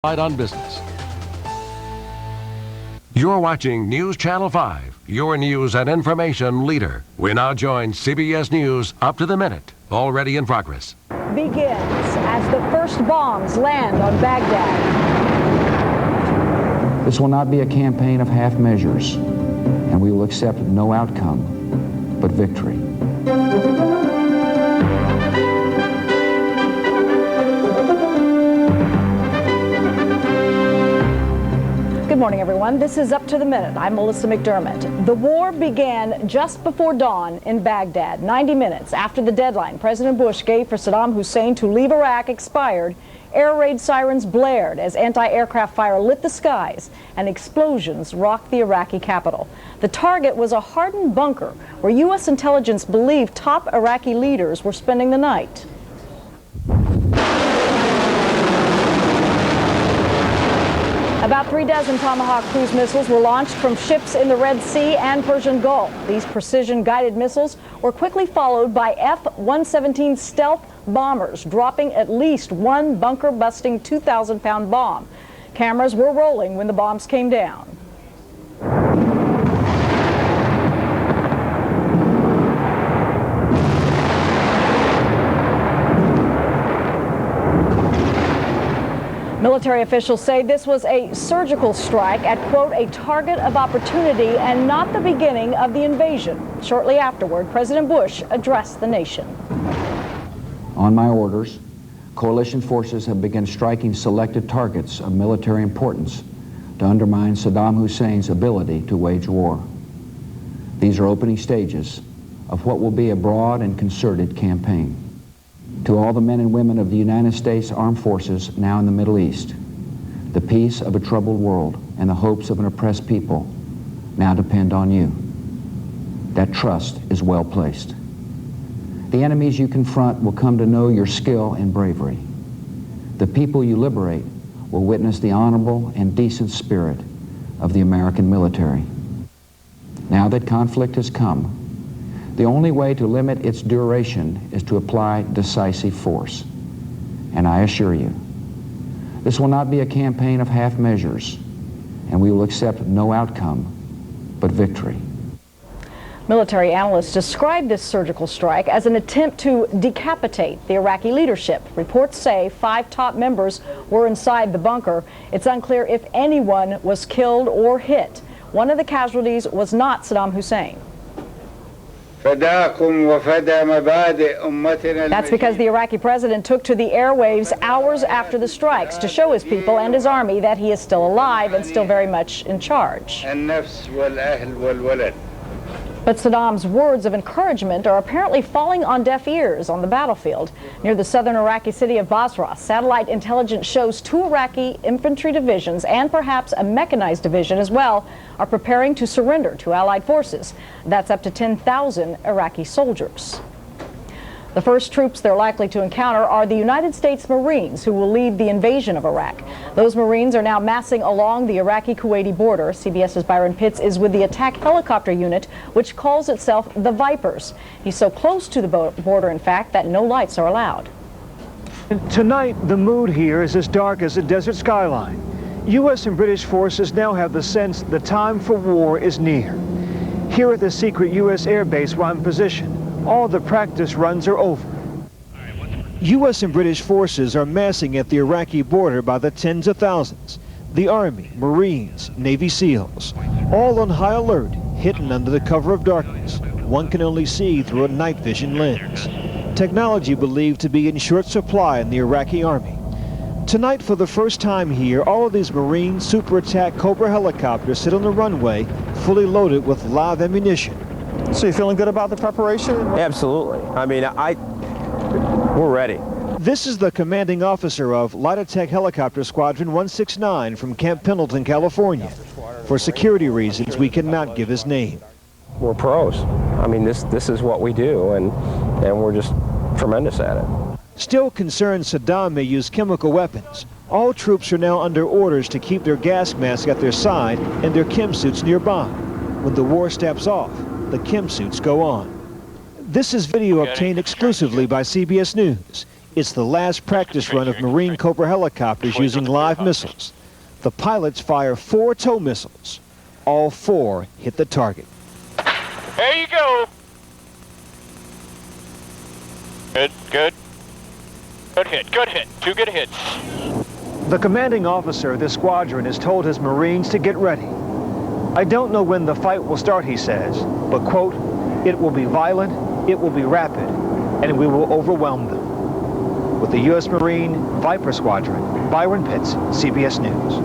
On business. You're watching News Channel 5, your news and information leader. We now join CBS News up to the minute, already in progress. Begins as the first bombs land on Baghdad. This will not be a campaign of half measures, and we will accept no outcome but victory. Good morning, everyone. This is Up to the Minute. I'm Melissa McDermott. The war began just before dawn in Baghdad. 90 minutes after the deadline President Bush gave for Saddam Hussein to leave Iraq expired, air raid sirens blared as anti-aircraft fire lit the skies and explosions rocked the Iraqi capital. The target was a hardened bunker where U.S. intelligence believed top Iraqi leaders were spending the night. About 3 dozen Tomahawk cruise missiles were launched from ships in the Red Sea and Persian Gulf. These precision-guided missiles were quickly followed by F-117 stealth bombers, dropping at least one bunker-busting 2,000-pound bomb. Cameras were rolling when the bombs came down. Military officials say this was a surgical strike at, quote, a target of opportunity and not the beginning of the invasion. Shortly afterward, President Bush addressed the nation. On my orders, coalition forces have begun striking selected targets of military importance to undermine Saddam Hussein's ability to wage war. These are opening stages of what will be a broad and concerted campaign. To all the men and women of the United States Armed Forces now in the Middle East, the peace of a troubled world and the hopes of an oppressed people now depend on you. That trust is well placed. The enemies you confront will come to know your skill and bravery. The people you liberate will witness the honorable and decent spirit of the American military. Now that conflict has come, the only way to limit its duration is to apply decisive force. And I assure you, this will not be a campaign of half measures, and we will accept no outcome but victory. Military analysts describe this surgical strike as an attempt to decapitate the Iraqi leadership. Reports say 5 top members were inside the bunker. It's unclear if anyone was killed or hit. One of the casualties was not Saddam Hussein. That's because the Iraqi president took to the airwaves hours after the strikes to show his people and his army that he is still alive and still very much in charge. But Saddam's words of encouragement are apparently falling on deaf ears on the battlefield. Near the southern Iraqi city of Basra, satellite intelligence shows 2 Iraqi infantry divisions and perhaps a mechanized division as well are preparing to surrender to Allied forces. That's up to 10,000 Iraqi soldiers. The first troops they're likely to encounter are the United States Marines, who will lead the invasion of Iraq. Those Marines are now massing along the Iraqi-Kuwaiti border. CBS's Byron Pitts is with the attack helicopter unit, which calls itself the Vipers. He's so close to the border, in fact, that no lights are allowed. Tonight, the mood here is as dark as a desert skyline. U.S. and British forces now have the sense the time for war is near. Here at the secret U.S. air base where I'm positioned, all the practice runs are over. U.S. and British forces are massing at the Iraqi border by the tens of thousands. The Army, Marines, Navy SEALs, all on high alert, hidden under the cover of darkness. One can only see through a night vision lens. Technology believed to be in short supply in the Iraqi Army. Tonight, for the first time here, all of these Marine Super Attack Cobra helicopters sit on the runway, fully loaded with live ammunition. So you feeling good about the preparation? Absolutely. I mean, we're ready. This is the commanding officer of Light Attack Helicopter Squadron 169 from Camp Pendleton, California. For security reasons, we cannot give his name. We're pros. I mean, this is what we do, and we're just tremendous at it. Still concerned Saddam may use chemical weapons, all troops are now under orders to keep their gas masks at their side and their chem suits nearby. When the war steps off, the chem suits go on. This is video obtained exclusively by CBS News. It's the last practice run of Marine Cobra helicopters using live missiles. The pilots fire 4 tow missiles. All 4 hit the target. There you go. Good, good. Good hit, good hit. 2 good hits. The commanding officer of this squadron has told his Marines to get ready. I don't know when the fight will start, he says, but, quote, it will be violent, it will be rapid, and we will overwhelm them. With the U.S. Marine Viper Squadron, Byron Pitts, CBS News.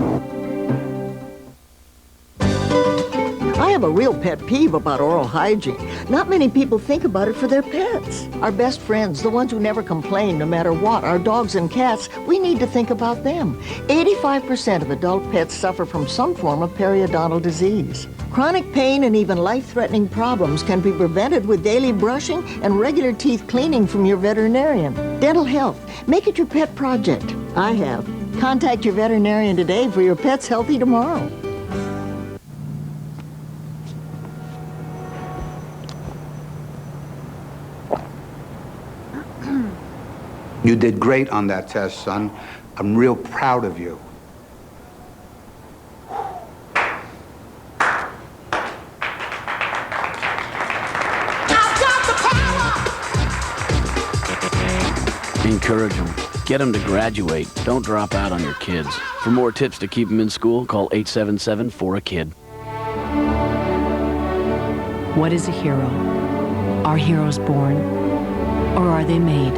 I have a real pet peeve about oral hygiene. Not many people think about it for their pets. Our best friends, the ones who never complain no matter what, our dogs and cats, we need to think about them. 85% of adult pets suffer from some form of periodontal disease. Chronic pain and even life-threatening problems can be prevented with daily brushing and regular teeth cleaning from your veterinarian. Dental health. Make it your pet project. I have. Contact your veterinarian today for your pet's healthy tomorrow. You did great on that test, son. I'm real proud of you. Encourage them. Get them to graduate. Don't drop out on your kids. For more tips to keep them in school, call 877-4-A-KID. What is a hero? Are heroes born, or are they made?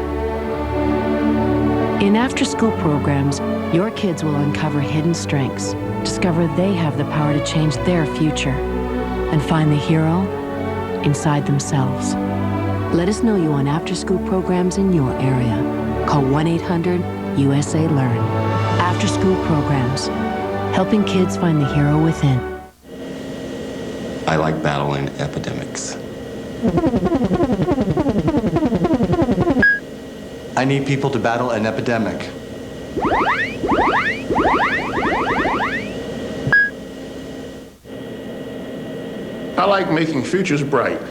In after-school programs, your kids will uncover hidden strengths, discover they have the power to change their future, and find the hero inside themselves. Let us know you on after-school programs in your area. Call 1-800-USA-LEARN. After-school programs, helping kids find the hero within. I like battling epidemics. I need people to battle an epidemic. I like making futures bright.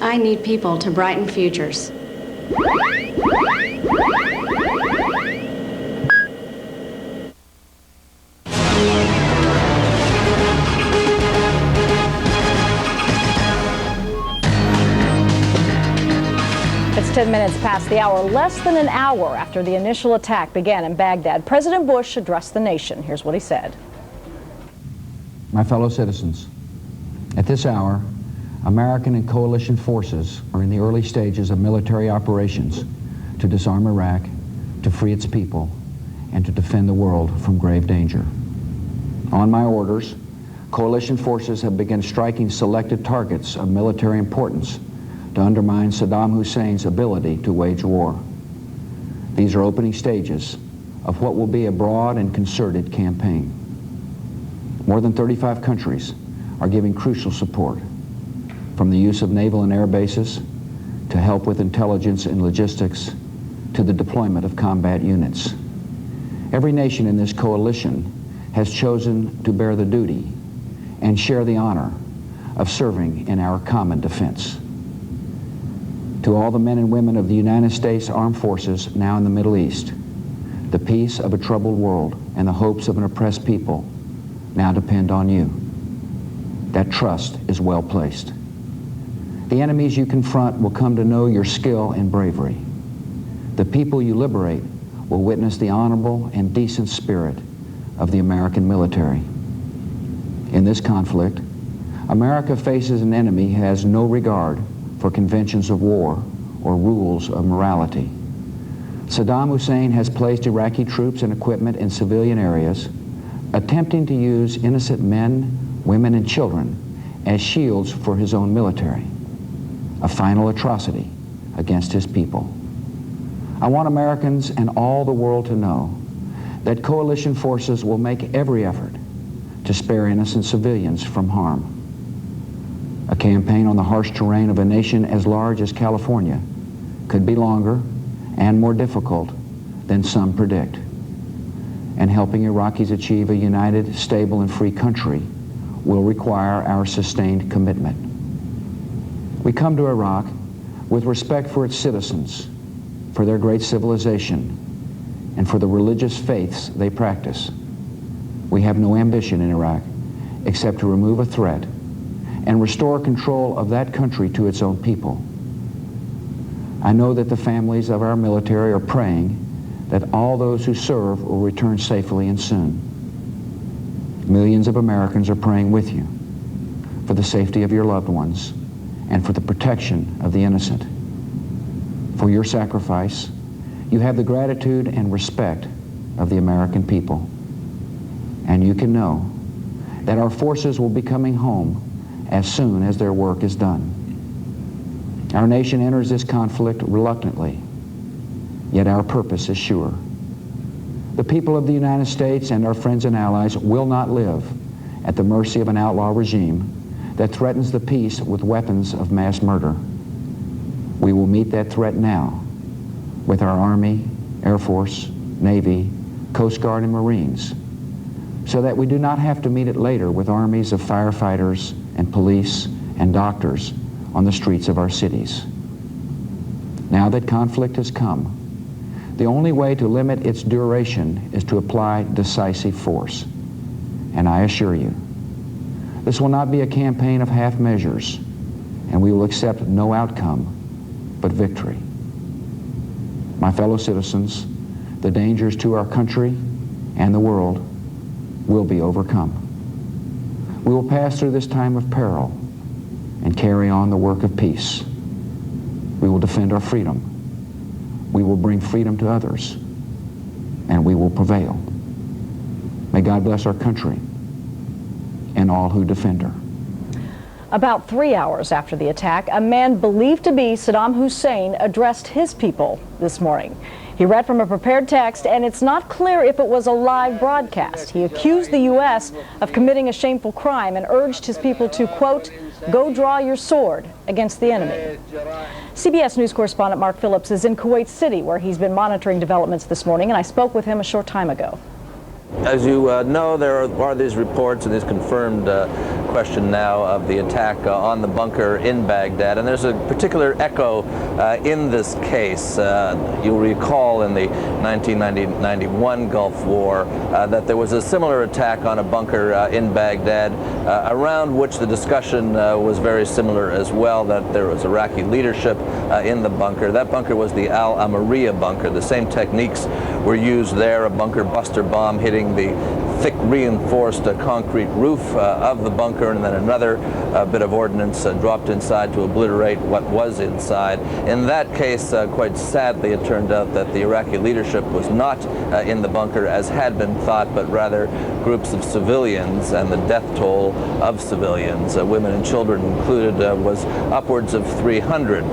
I need people to brighten futures. It's 10 minutes past the hour. Less than an hour after the initial attack began in Baghdad, President Bush addressed the nation. Here's what he said. My fellow citizens, at this hour, American and coalition forces are in the early stages of military operations to disarm Iraq, to free its people, and to defend the world from grave danger. On my orders, coalition forces have begun striking selected targets of military importance to undermine Saddam Hussein's ability to wage war. These are opening stages of what will be a broad and concerted campaign. More than 35 countries are giving crucial support, from the use of naval and air bases to help with intelligence and logistics to the deployment of combat units. Every nation in this coalition has chosen to bear the duty and share the honor of serving in our common defense. To all the men and women of the United States Armed Forces now in the Middle East, the peace of a troubled world and the hopes of an oppressed people now depend on you. That trust is well placed. The enemies you confront will come to know your skill and bravery. The people you liberate will witness the honorable and decent spirit of the American military. In this conflict, America faces an enemy who has no regard for conventions of war or rules of morality. Saddam Hussein has placed Iraqi troops and equipment in civilian areas, attempting to use innocent men, women, and children as shields for his own military, a final atrocity against his people. I want Americans and all the world to know that coalition forces will make every effort to spare innocent civilians from harm. A campaign on the harsh terrain of a nation as large as California could be longer and more difficult than some predict. And helping Iraqis achieve a united, stable, and free country will require our sustained commitment. We come to Iraq with respect for its citizens, for their great civilization, and for the religious faiths they practice. We have no ambition in Iraq except to remove a threat and restore control of that country to its own people. I know that the families of our military are praying that all those who serve will return safely and soon. Millions of Americans are praying with you for the safety of your loved ones and for the protection of the innocent. For your sacrifice, you have the gratitude and respect of the American people. And you can know that our forces will be coming home as soon as their work is done. Our nation enters this conflict reluctantly, yet our purpose is sure. The people of the United States and our friends and allies will not live at the mercy of an outlaw regime that threatens the peace with weapons of mass murder. We will meet that threat now with our Army, Air Force, Navy, Coast Guard, and Marines, so that we do not have to meet it later with armies of firefighters and police and doctors on the streets of our cities. Now that conflict has come, the only way to limit its duration is to apply decisive force. And I assure you, this will not be a campaign of half measures, and we will accept no outcome but victory. My fellow citizens, the dangers to our country and the world will be overcome. We will pass through this time of peril and carry on the work of peace. We will defend our freedom. We will bring freedom to others, and we will prevail. May God bless our country and all who defend her. About 3 hours after the attack, a man believed to be Saddam Hussein addressed his people this morning. He read from a prepared text, and it's not clear if it was a live broadcast. He accused the U.S. of committing a shameful crime and urged his people to, quote, go draw your sword against the enemy. CBS News correspondent Mark Phillips is in Kuwait City, where he's been monitoring developments this morning, and I spoke with him a short time ago. As you know, there are these reports and this confirmed question now of the attack on the bunker in Baghdad, and there's a particular echo in this case. You'll recall in the 1990-91 Gulf War that there was a similar attack on a bunker in Baghdad, around which the discussion was very similar as well, that there was Iraqi leadership in the bunker. That bunker was the Al-Amariya bunker. The same techniques were used there, a bunker buster bomb hitting the thick reinforced concrete roof of the bunker, and then another bit of ordnance dropped inside to obliterate what was inside. In that case, quite sadly, it turned out that the Iraqi leadership was not in the bunker as had been thought, but rather groups of civilians, and the death toll of civilians, women and children included, was upwards of 300.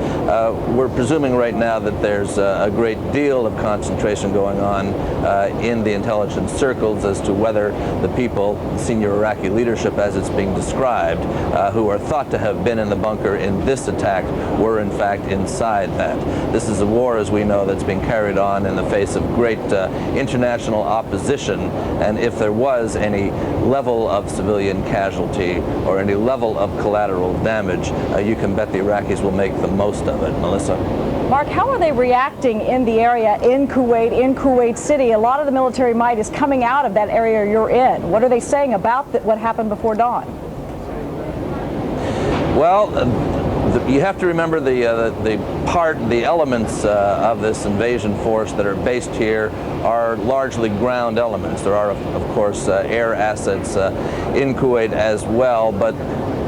We're presuming right now that there's a great deal of concentration going on in the intelligence circles as to whether the people, senior Iraqi leadership as it's being described, who are thought to have been in the bunker in this attack, were in fact inside that. This is a war, as we know, that's being carried on in the face of great international opposition, and if there was any level of civilian casualty or any level of collateral damage, you can bet the Iraqis will make the most of it. Melissa? Mark, how are they reacting in the area in Kuwait City? A lot of the military might is coming out of that area you're in. What are they saying about what happened before dawn? Well, you have to remember the elements of this invasion force that are based here are largely ground elements. There are, of course, air assets in Kuwait as well, but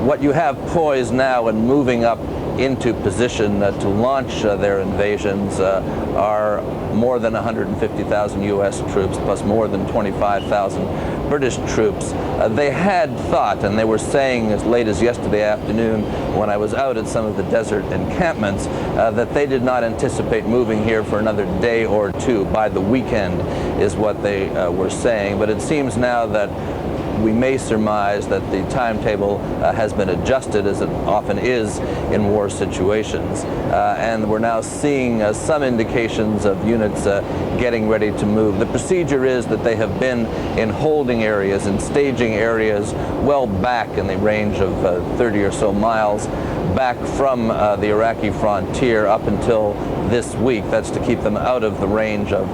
what you have poised now and moving up into position to launch their invasions are more than 150,000 U.S. troops plus more than 25,000 British troops. They had thought, and they were saying as late as yesterday afternoon when I was out at some of the desert encampments, that they did not anticipate moving here for another day or two. By the weekend is what they were saying, but it seems now that we may surmise that the timetable has been adjusted, as it often is in war situations, and we're now seeing some indications of units getting ready to move. The procedure is that they have been in holding areas and staging areas well back in the range of 30 or so miles back from the Iraqi frontier up until this week. That's to keep them out of the range of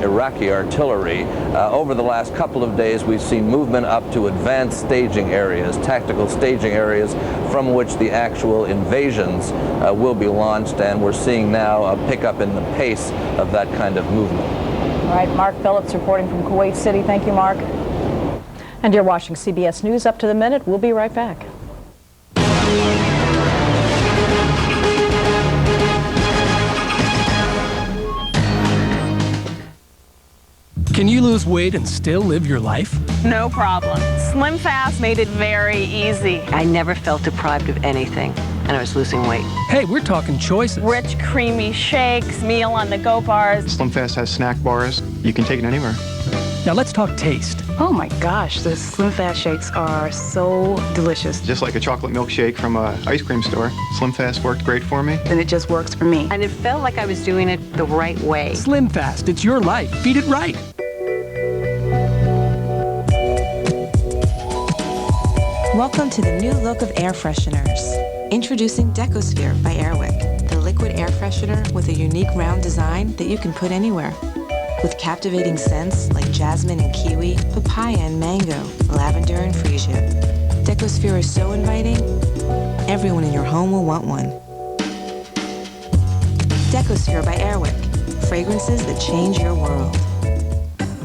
Iraqi artillery. Over the last couple of days, we've seen movement up to advanced staging areas, tactical staging areas from which the actual invasions will be launched, and we're seeing now a pickup in the pace of that kind of movement. All right, Mark Phillips reporting from Kuwait City. Thank you, Mark. And you're watching CBS News Up to the Minute. We'll be right back. Can you lose weight and still live your life? No problem. Slim Fast made it very easy. I never felt deprived of anything, and I was losing weight. Hey, we're talking choices. Rich, creamy shakes, meal on the go bars. Slim Fast has snack bars. You can take it anywhere. Now let's talk taste. Oh my gosh, the Slim Fast shakes are so delicious. Just like a chocolate milkshake from an ice cream store, Slim Fast worked great for me. And it just works for me. And it felt like I was doing it the right way. Slim Fast, it's your life. Feed it right. Welcome to the new look of air fresheners. Introducing Decosphere by Airwick, the liquid air freshener with a unique round design that you can put anywhere. With captivating scents like jasmine and kiwi, papaya and mango, lavender and freesia. Decosphere is so inviting, everyone in your home will want one. Decosphere by Airwick, fragrances that change your world.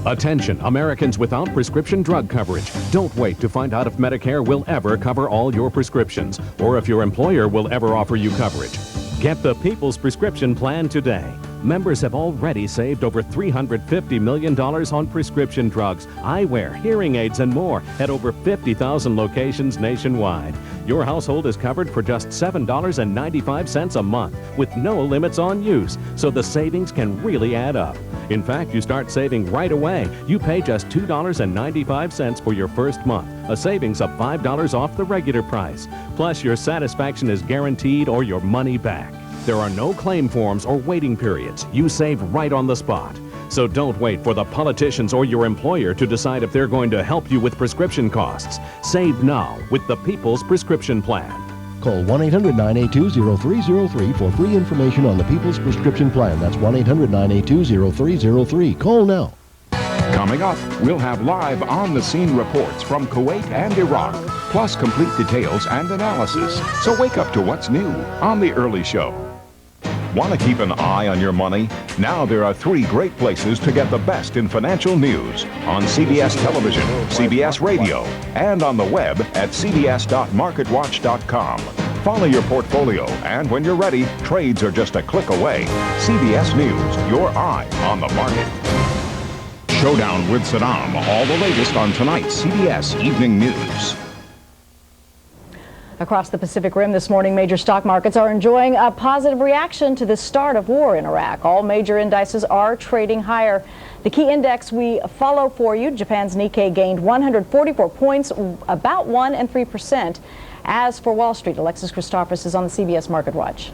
Attention, Americans without prescription drug coverage. Don't wait to find out if Medicare will ever cover all your prescriptions or if your employer will ever offer you coverage. Get the People's Prescription Plan today. Members have already saved over $350 million on prescription drugs, eyewear, hearing aids, and more at over 50,000 locations nationwide. Your household is covered for just $7.95 a month with no limits on use, so the savings can really add up. In fact, you start saving right away. You pay just $2.95 for your first month, a savings of $5 off the regular price. Plus, your satisfaction is guaranteed or your money back. There are no claim forms or waiting periods. You save right on the spot. So don't wait for the politicians or your employer to decide if they're going to help you with prescription costs. Save now with the People's Prescription Plan. Call 1-800-982-0303 for free information on the People's Prescription Plan. That's 1-800-982-0303. Call now. Coming up, we'll have live on-the-scene reports from Kuwait and Iraq, plus complete details and analysis. So wake up to what's new on The Early Show. Want to keep an eye on your money? Now there are 3 great places to get the best in financial news: on CBS Television, CBS Radio, and on the web at cbs.marketwatch.com. Follow your portfolio, and when you're ready, trades are just a click away. CBS News, your eye on the market. Showdown with Saddam, all the latest on tonight's CBS Evening News. Across the Pacific Rim this morning, major stock markets are enjoying a positive reaction to the start of war in Iraq. All major indices are trading higher. The key index we follow for you, Japan's Nikkei, gained 144 points, about 1 3%. As for Wall Street, Alexis Christophorus is on the CBS Market Watch.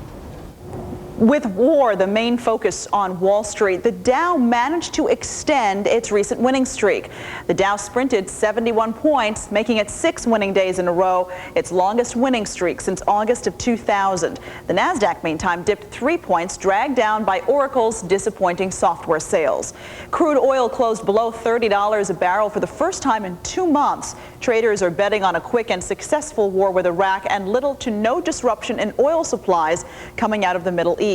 With war the main focus on Wall Street, the Dow managed to extend its recent winning streak. The Dow sprinted 71 points, making it 6 winning days in a row, its longest winning streak since August of 2000. The Nasdaq, meantime, dipped 3 points, dragged down by Oracle's disappointing software sales. Crude oil closed below $30 a barrel for the first time in 2 months. Traders are betting on a quick and successful war with Iraq and little to no disruption in oil supplies coming out of the Middle East.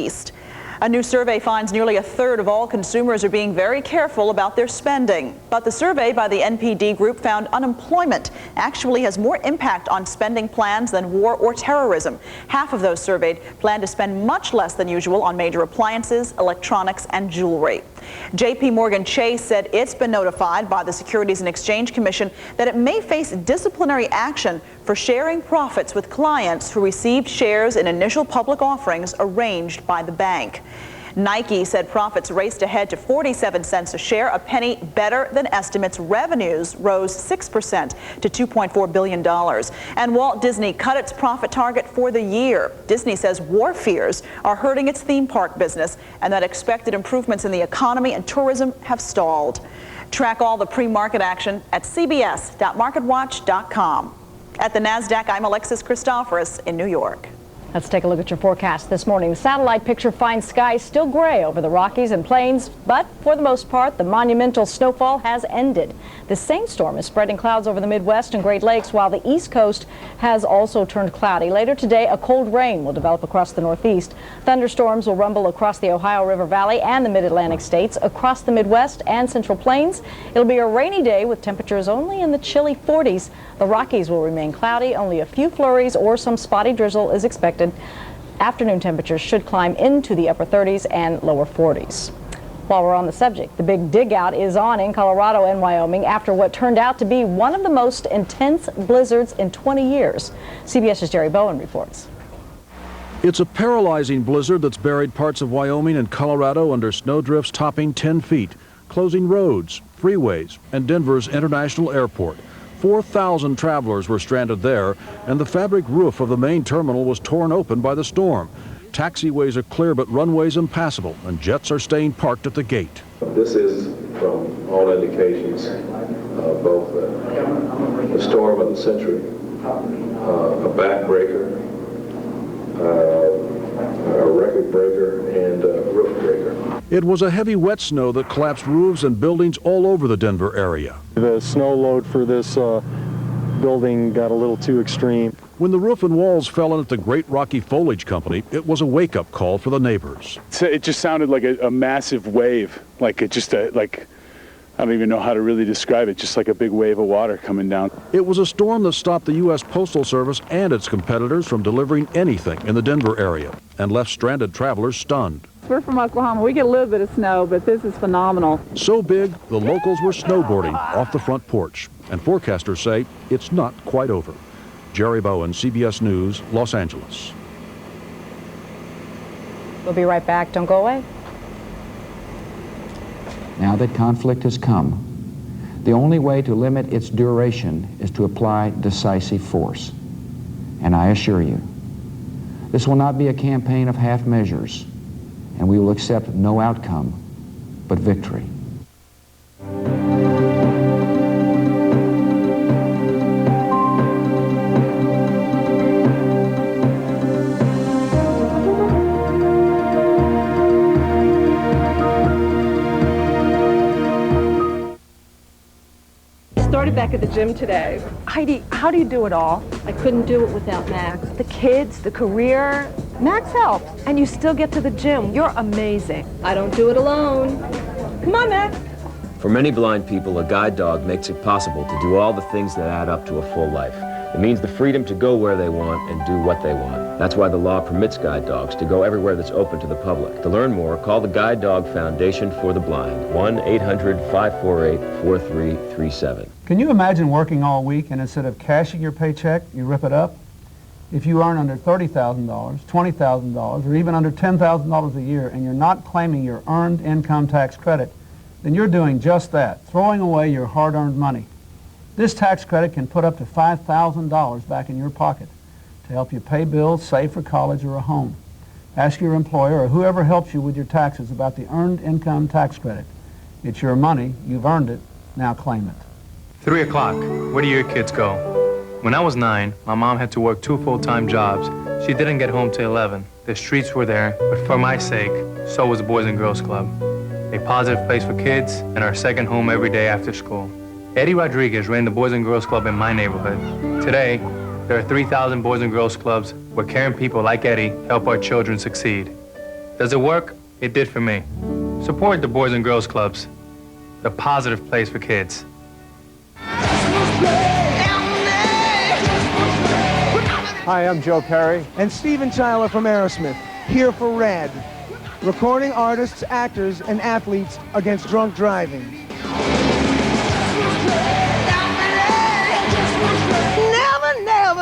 A new survey finds nearly 1/3 of all consumers are being very careful about their spending. But the survey by the NPD Group found unemployment actually has more impact on spending plans than war or terrorism. Half of those surveyed plan to spend much less than usual on major appliances, electronics, and jewelry. J.P. Morgan Chase said it's been notified by the Securities and Exchange Commission that it may face disciplinary action for sharing profits with clients who received shares in initial public offerings arranged by the bank. Nike said profits raced ahead to 47 cents a share, a penny better than estimates. Revenues rose 6% to $2.4 billion. And Walt Disney cut its profit target for the year. Disney says war fears are hurting its theme park business and that expected improvements in the economy and tourism have stalled. Track all the pre-market action at cbs.marketwatch.com. At the Nasdaq, I'm Alexis Christophorus in New York. Let's take a look at your forecast this morning. The satellite picture finds skies still gray over the Rockies and Plains, but for the most part, the monumental snowfall has ended. The same storm is spreading clouds over the Midwest and Great Lakes, while the East Coast has also turned cloudy. Later today, a cold rain will develop across the Northeast. Thunderstorms will rumble across the Ohio River Valley and the Mid-Atlantic states. Across the Midwest and Central Plains, it'll be a rainy day with temperatures only in the chilly 40s. The Rockies will remain cloudy. Only a few flurries or some spotty drizzle is expected. Afternoon temperatures should climb into the upper 30s and lower 40s. While we're on the subject, the big dig out is on in Colorado and Wyoming after what turned out to be one of the most intense blizzards in 20 years. CBS's Jerry Bowen reports. It's a paralyzing blizzard that's buried parts of Wyoming and Colorado under snowdrifts topping 10 feet, closing roads, freeways, and Denver's International Airport. 4,000 travelers were stranded there, and the fabric roof of the main terminal was torn open by the storm. Taxiways are clear, but runways impassable, and jets are staying parked at the gate. This is, from all indications, both a storm of the century, a backbreaker, a record breaker, and a roof breaker. It was a heavy wet snow that collapsed roofs and buildings all over the Denver area. The snow load for this building got a little too extreme. When the roof and walls fell in at the Great Rocky Foliage Company, it was a wake-up call for the neighbors. It just sounded like a massive wave, like it just like I don't even know how to really describe it, just like a big wave of water coming down. It was a storm that stopped the U.S. Postal Service and its competitors from delivering anything in the Denver area and left stranded travelers stunned. We're from Oklahoma. We get a little bit of snow, but this is phenomenal. So big, the locals were snowboarding off the front porch, and forecasters say it's not quite over. Jerry Bowen, CBS News, Los Angeles. We'll be right back. Don't go away. Now that conflict has come, the only way to limit its duration is to apply decisive force. And I assure you, this will not be a campaign of half measures, and we will accept no outcome but victory. Started back at the gym today. Heidi, how do you do it all? I couldn't do it without Max. The kids, the career, Max helps. And you still get to the gym. You're amazing. I don't do it alone. Come on, Max. For many blind people, a guide dog makes it possible to do all the things that add up to a full life. It means the freedom to go where they want and do what they want. That's why the law permits guide dogs to go everywhere that's open to the public. To learn more, call the Guide Dog Foundation for the Blind, 1-800-548-4337. Can you imagine working all week and instead of cashing your paycheck, you rip it up? If you earn under $30,000, $20,000, or even under $10,000 a year and you're not claiming your earned income tax credit, then you're doing just that, throwing away your hard-earned money. This tax credit can put up to $5,000 back in your pocket to help you pay bills, save for college, or a home. Ask your employer or whoever helps you with your taxes about the earned income tax credit. It's your money, you've earned it, now claim it. 3 o'clock, where do your kids go? When I was 9, my mom had to work 2 full-time jobs. She didn't get home till 11. The streets were there, but for my sake, so was the Boys and Girls Club. A positive place for kids and our second home every day after school. Eddie Rodriguez ran the Boys and Girls Club in my neighborhood. Today, there are 3,000 Boys and Girls Clubs where caring people like Eddie help our children succeed. Does it work? It did for me. Support the Boys and Girls Clubs, the positive place for kids. Hi, I'm Joe Perry. And Steven Tyler from Aerosmith, here for RAD. Recording artists, actors, and athletes against drunk driving.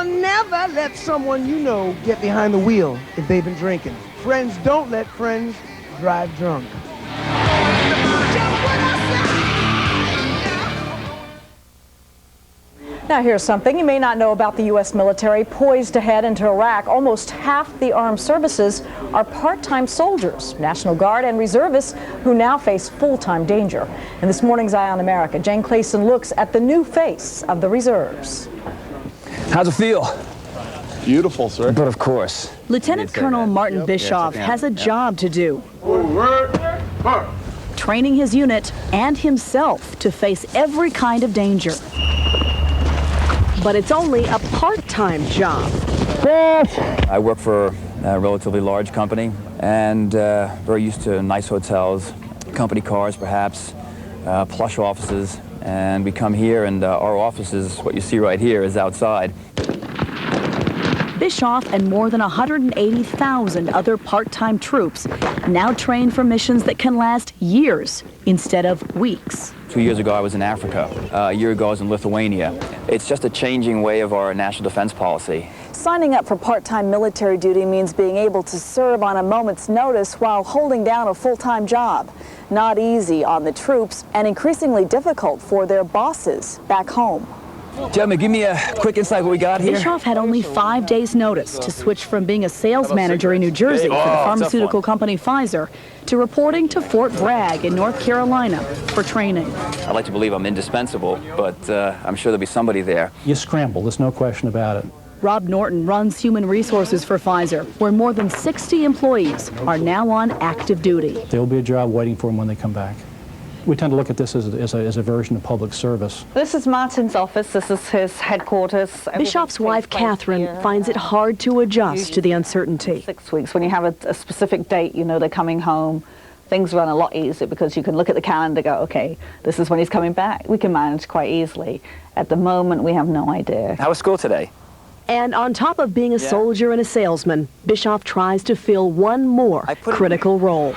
Never let someone you know get behind the wheel if they've been drinking. Friends don't let friends drive drunk. Now here's something you may not know about the U.S. military poised to head into Iraq. Almost half the armed services are part-time soldiers, National Guard and reservists who now face full-time danger. In this morning's Eye on America, Jane Clayson looks at the new face of the reserves. How's it feel? Beautiful, sir. But of course. Lieutenant Colonel Martin Bischoff has a job to do. Training his unit and himself to face every kind of danger. But it's only a part-time job. I work for a relatively large company and very used to nice hotels, company cars perhaps, plush offices. And we come here and our offices, what you see right here, is outside. Bischoff and more than 180,000 other part-time troops now train for missions that can last years instead of weeks. 2 years ago I was in Africa. A year ago I was in Lithuania. It's just a changing way of our national defense policy. Signing up for part-time military duty means being able to serve on a moment's notice while holding down a full-time job. Not easy on the troops and increasingly difficult for their bosses back home. Gentlemen, give me a quick insight what we got here. Bischoff had only 5 days' notice to switch from being a sales manager in New Jersey for the pharmaceutical company Pfizer to reporting to Fort Bragg in North Carolina for training. I'd like to believe I'm indispensable, but I'm sure there'll be somebody there. You scramble, there's no question about it. Rob Norton runs human resources for Pfizer, where more than 60 employees are now on active duty. There will be a job waiting for them when they come back. We tend to look at this as a version of public service. This is Martin's office. This is his headquarters. Bischoff's wife, Catherine, finds it hard to adjust to the uncertainty. 6 weeks. When you have a specific date, you know they're coming home, things run a lot easier because you can look at the calendar and go, okay, this is when he's coming back. We can manage quite easily. At the moment, we have no idea. How was school today? And on top of being a soldier and a salesman, Bischoff tries to fill one more critical role.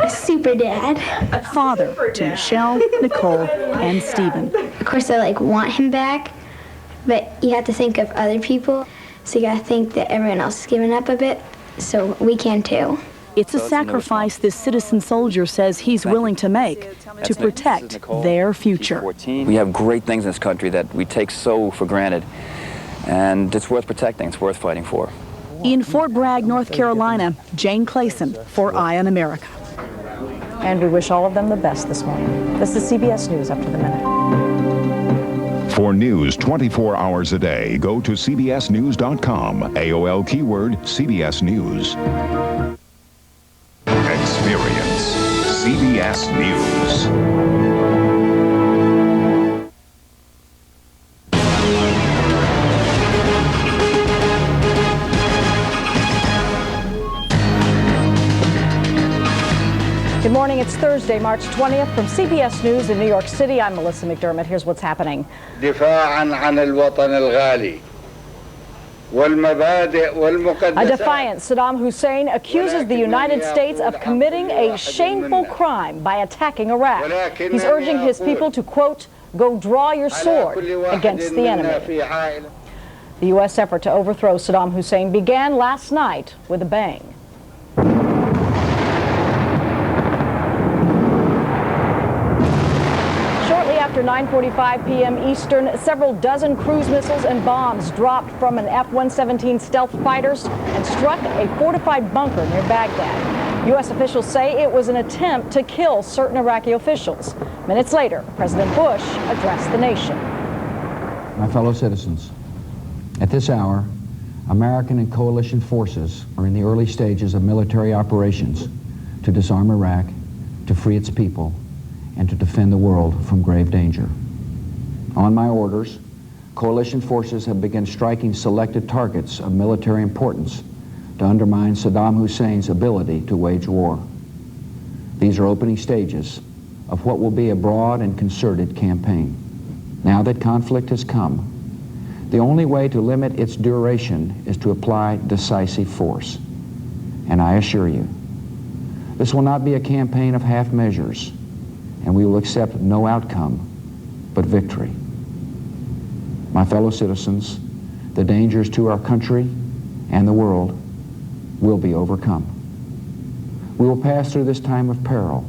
A super dad. A father to Michelle, Nicole, and Stephen. Of course, I want him back, but you have to think of other people. So you got to think that everyone else is giving up a bit, so we can too. It's a sacrifice this citizen soldier says he's willing to make to protect their future. We have great things in this country that we take so for granted, and it's worth protecting, it's worth fighting for. In Fort Bragg, North Carolina, Jane Clayson for Eye on America. And we wish all of them the best this morning. This is CBS News Up to the Minute. For news 24 hours a day, go to cbsnews.com. AOL keyword CBS News. Experience CBS News. Good morning. It's Thursday, March 20th. From CBS News in New York City, I'm Melissa McDermott. Here's what's happening. دفاعاً عن الوطن الغالي والمبادئ والمقدسات. A defiant Saddam Hussein accuses the United States of committing a shameful crime by attacking Iraq. He's urging his people to, quote, go draw your sword against the enemy. The U.S. effort to overthrow Saddam Hussein began last night with a bang. After 9:45 p.m. Eastern, several dozen cruise missiles and bombs dropped from an F-117 stealth fighters and struck a fortified bunker near Baghdad. U.S. officials say it was an attempt to kill certain Iraqi officials. Minutes later, President Bush addressed the nation. My fellow citizens, at this hour, American and coalition forces are in the early stages of military operations to disarm Iraq, to free its people, and to defend the world from grave danger. On my orders, coalition forces have begun striking selected targets of military importance to undermine Saddam Hussein's ability to wage war. These are opening stages of what will be a broad and concerted campaign. Now that conflict has come, the only way to limit its duration is to apply decisive force. And I assure you, this will not be a campaign of half measures, and we will accept no outcome but victory. My fellow citizens, the dangers to our country and the world will be overcome. We will pass through this time of peril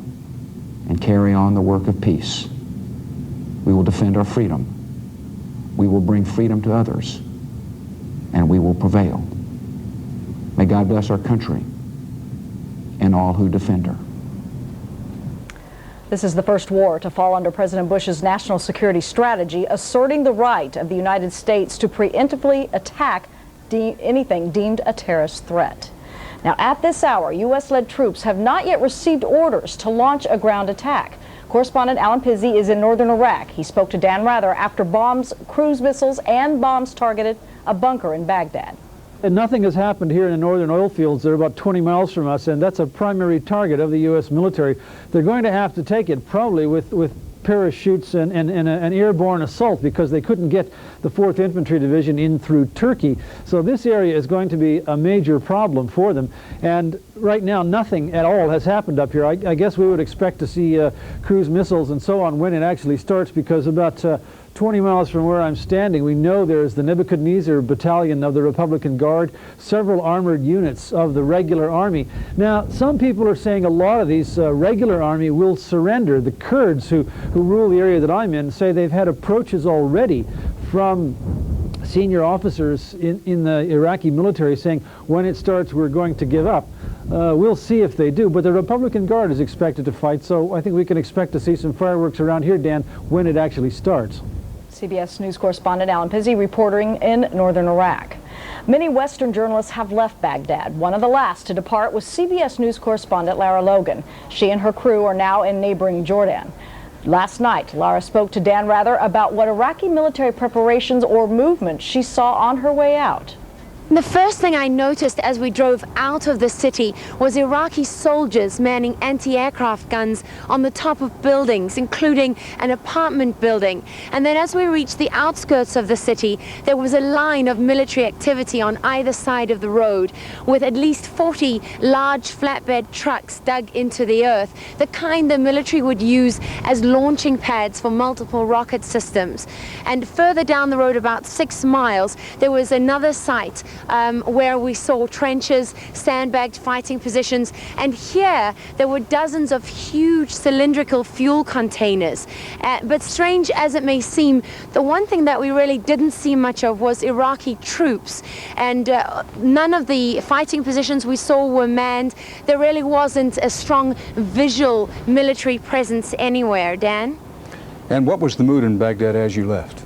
and carry on the work of peace. We will defend our freedom. We will bring freedom to others, and we will prevail. May God bless our country and all who defend her. This is the first war to fall under President Bush's national security strategy, asserting the right of the United States to preemptively attack anything deemed a terrorist threat. Now, at this hour, U.S.-led troops have not yet received orders to launch a ground attack. Correspondent Alan Pizzi is in northern Iraq. He spoke to Dan Rather after bombs, cruise missiles, and bombs targeted a bunker in Baghdad. And nothing has happened here in the northern oil fields. They're about 20 miles from us, and that's a primary target of the U.S. military. They're going to have to take it probably with parachutes and an airborne assault, because they couldn't get the 4th Infantry Division in through Turkey. So this area is going to be a major problem for them. And right now, nothing at all has happened up here. I guess we would expect to see cruise missiles and so on when it actually starts, because about 20 miles from where I'm standing, we know there's the Nebuchadnezzar Battalion of the Republican Guard, several armored units of the regular army. Now, some people are saying a lot of these regular army will surrender. The Kurds who rule the area that I'm in say they've had approaches already from senior officers in the Iraqi military saying, when it starts, we're going to give up. We'll see if they do, but the Republican Guard is expected to fight, so I think we can expect to see some fireworks around here, Dan, when it actually starts. CBS News correspondent Alan Pizzi reporting in northern Iraq. Many Western journalists have left Baghdad. One of the last to depart was CBS News correspondent Lara Logan. She and her crew are now in neighboring Jordan. Last night, Lara spoke to Dan Rather about what Iraqi military preparations or movement she saw on her way out. The first thing I noticed as we drove out of the city was Iraqi soldiers manning anti-aircraft guns on the top of buildings, including an apartment building. And then as we reached the outskirts of the city, there was a line of military activity on either side of the road, with at least 40 large flatbed trucks dug into the earth, the kind the military would use as launching pads for multiple rocket systems. And further down the road, about 6 miles, there was another site where we saw trenches, sandbagged fighting positions, and here there were dozens of huge cylindrical fuel containers. But strange as it may seem, the one thing that we really didn't see much of was Iraqi troops, and none of the fighting positions we saw were manned. There really wasn't a strong visual military presence anywhere. Dan? And what was the mood in Baghdad as you left?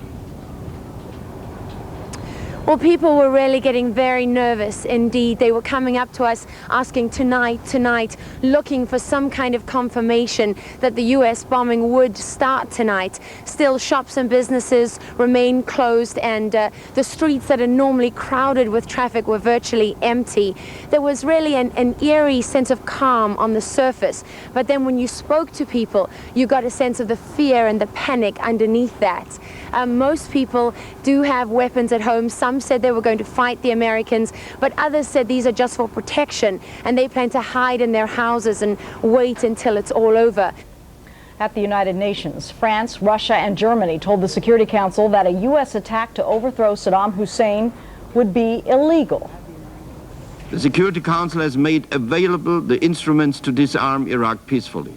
Well, people were really getting very nervous indeed. They were coming up to us asking tonight, looking for some kind of confirmation that the U.S. bombing would start tonight. Still, shops and businesses remain closed, and the streets that are normally crowded with traffic were virtually empty. There was really an eerie sense of calm on the surface, but then when you spoke to people, you got a sense of the fear and the panic underneath that. Most people do have weapons at home. Some said they were going to fight the Americans, but others said these are just for protection, and they plan to hide in their houses and wait until it's all over. At the United Nations, France, Russia, and Germany told the Security Council that a U.S. attack to overthrow Saddam Hussein would be illegal. The Security Council has made available the instruments to disarm Iraq peacefully.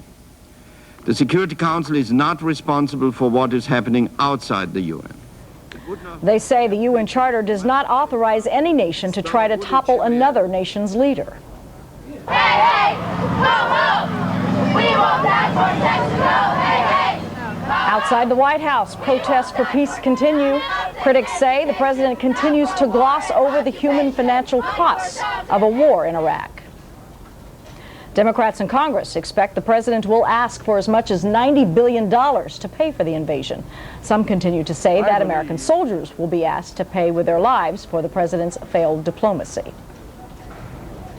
The Security Council is not responsible for what is happening outside the UN. They say the UN Charter does not authorize any nation to try to topple another nation's leader. Hey, hey! Ho, ho! We want that for Mexico! Hey, hey! Outside the White House, protests for peace continue. Critics say the president continues to gloss over the human financial costs of a war in Iraq. Democrats in Congress expect the president will ask for as much as $90 billion to pay for the invasion. Some continue to say that American soldiers will be asked to pay with their lives for the president's failed diplomacy.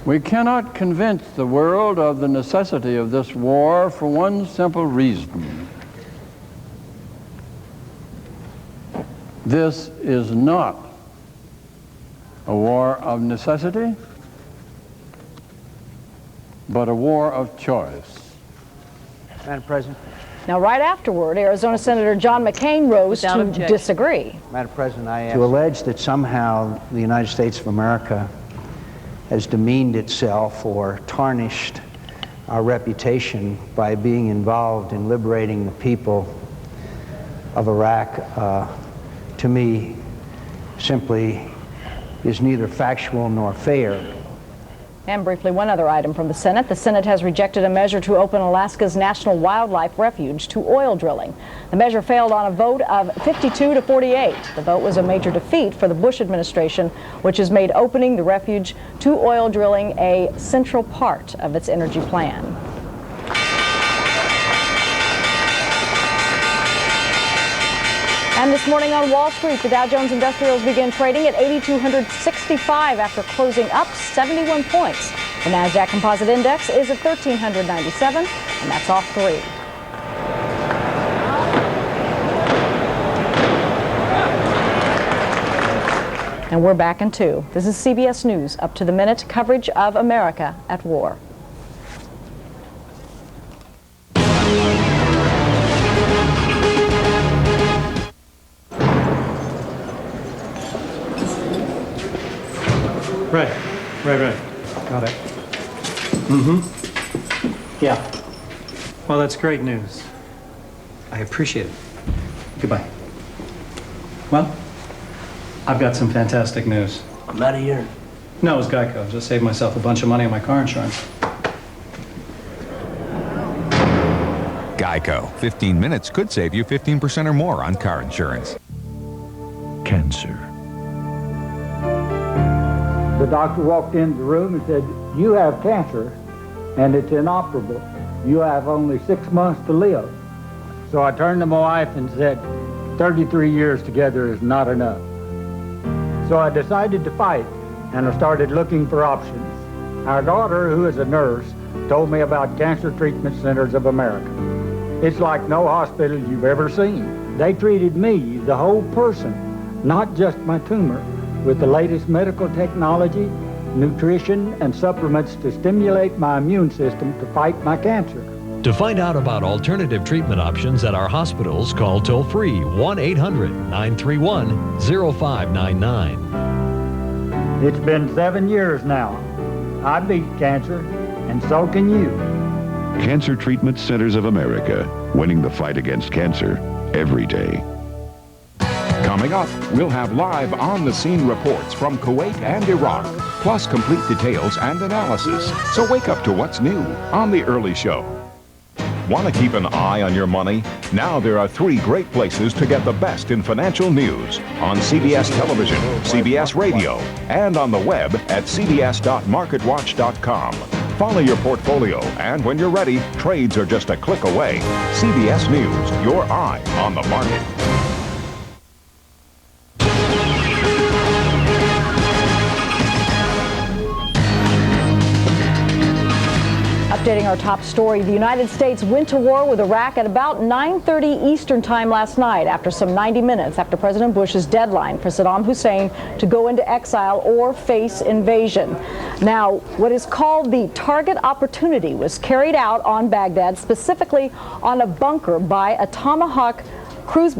We cannot convince the world of the necessity of this war for one simple reason. This is not a war of necessity, but a war of choice. Madam President. Now, right afterward, Arizona Senator John McCain rose to disagree. Madam President, I ask to allege that somehow the United States of America has demeaned itself or tarnished our reputation by being involved in liberating the people of Iraq, to me, simply is neither factual nor fair. And briefly, one other item from the Senate. The Senate has rejected a measure to open Alaska's National Wildlife Refuge to oil drilling. The measure failed on a vote of 52 to 48. The vote was a major defeat for the Bush administration, which has made opening the refuge to oil drilling a central part of its energy plan. And this morning on Wall Street, the Dow Jones Industrials began trading at 8,265 after closing up 71 points. The NASDAQ Composite Index is at 1,397, and that's off 3. And we're back in 2. This is CBS News, up-to-the-minute coverage of America at war. Right. Got it. Yeah. Well, that's great news. I appreciate it. Goodbye. Well, I've got some fantastic news. I'm out of here. No, it was Geico. Just saved myself a bunch of money on my car insurance. Geico. 15 minutes could save you 15% or more on car insurance. Cancer. The doctor walked into the room and said, "You have cancer, and it's inoperable. You have only 6 months to live." So I turned to my wife and said, 33 years together is not enough. So I decided to fight, and I started looking for options. Our daughter, who is a nurse, told me about Cancer Treatment Centers of America. It's like no hospital you've ever seen. They treated me, the whole person, not just my tumor, with the latest medical technology, nutrition, and supplements to stimulate my immune system to fight my cancer. To find out about alternative treatment options at our hospitals, call toll-free 1-800-931-0599. It's been 7 years now. I beat cancer, and so can you. Cancer Treatment Centers of America, winning the fight against cancer every day. Coming up, we'll have live on-the-scene reports from Kuwait and Iraq, plus complete details and analysis. So wake up to what's new on The Early Show. Want to keep an eye on your money? Now there are 3 great places to get the best in financial news: on CBS Television, CBS Radio, and on the web at cbs.marketwatch.com. Follow your portfolio, and when you're ready, trades are just a click away. CBS News, your eye on the market. Updating our top story, the United States went to war with Iraq at about 9:30 Eastern time last night, after some 90 minutes after President Bush's deadline for Saddam Hussein to go into exile or face invasion. Now, what is called the target opportunity was carried out on Baghdad, specifically on a bunker by Tomahawk cruise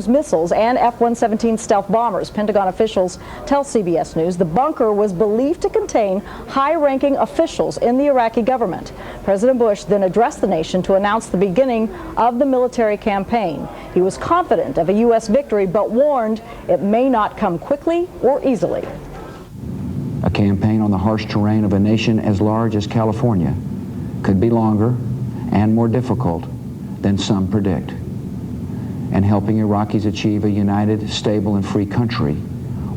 missiles and F-117 stealth bombers. Pentagon officials tell CBS News the bunker was believed to contain high-ranking officials in the Iraqi government. President Bush then addressed the nation to announce the beginning of the military campaign. He was confident of a U.S. victory, but warned it may not come quickly or easily. A campaign on the harsh terrain of a nation as large as California could be longer and more difficult than some predict. And helping Iraqis achieve a united, stable, and free country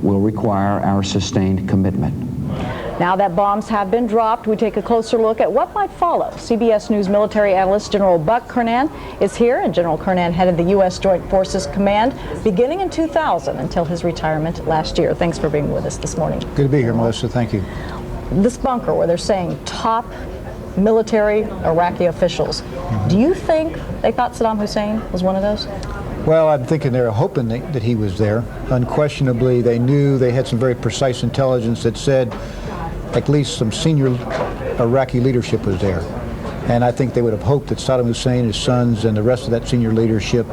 will require our sustained commitment. Now that bombs have been dropped, we take a closer look at what might follow. CBS News military analyst General Buck Kernan is here, and General Kernan headed the U.S. Joint Forces Command beginning in 2000 until his retirement last year. Thanks for being with us this morning. Good to be here, Melissa. Thank you. This bunker where they're saying top military Iraqi officials, do you think they thought Saddam Hussein was one of those? Well, I'm thinking they're hoping that he was there. Unquestionably, they knew, they had some very precise intelligence that said at least some senior Iraqi leadership was there. And I think they would have hoped that Saddam Hussein, his sons, and the rest of that senior leadership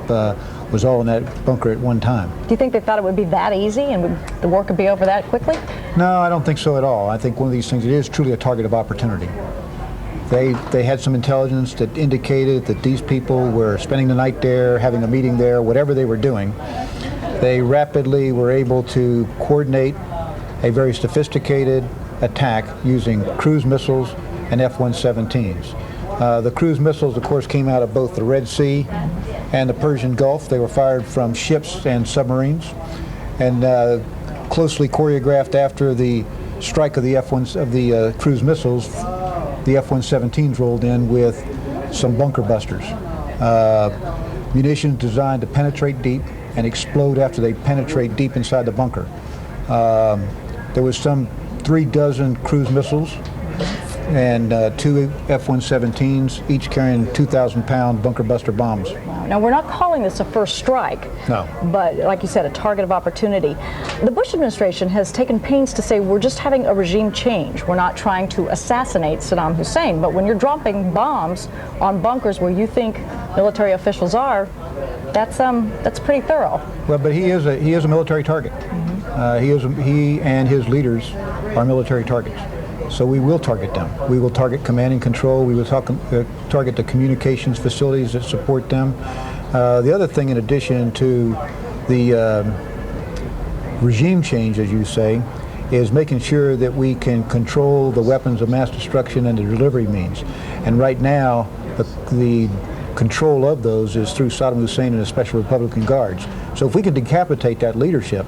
was all in that bunker at one time. Do you think they thought it would be that easy and the war could be over that quickly? No, I don't think so at all. I think one of these things, it is truly a target of opportunity. They had some intelligence that indicated that these people were spending the night there, having a meeting there, whatever they were doing. They rapidly were able to coordinate a very sophisticated attack using cruise missiles and F-117s. The cruise missiles, of course, came out of both the Red Sea and the Persian Gulf. They were fired from ships and submarines, and closely choreographed after the strike of the cruise missiles, the F-117s rolled in with some bunker busters. Munitions designed to penetrate deep and explode after they penetrate deep inside the bunker. There was some 3 dozen cruise missiles and 2 F-117s, each carrying 2,000-pound bunker buster bombs. Now, we're not calling this a first strike, no, but like you said, a target of opportunity. The Bush administration has taken pains to say we're just having a regime change. We're not trying to assassinate Saddam Hussein, but when you're dropping bombs on bunkers where you think military officials are, that's pretty thorough. Well, but he is a military target. He and his leaders are military targets. So we will target them. We will target command and control. We will target the communications facilities that support them. The other thing, in addition to the regime change, as you say, is making sure that we can control the weapons of mass destruction and the delivery means. And right now, the control of those is through Saddam Hussein and the Special Republican Guards. So if we can decapitate that leadership,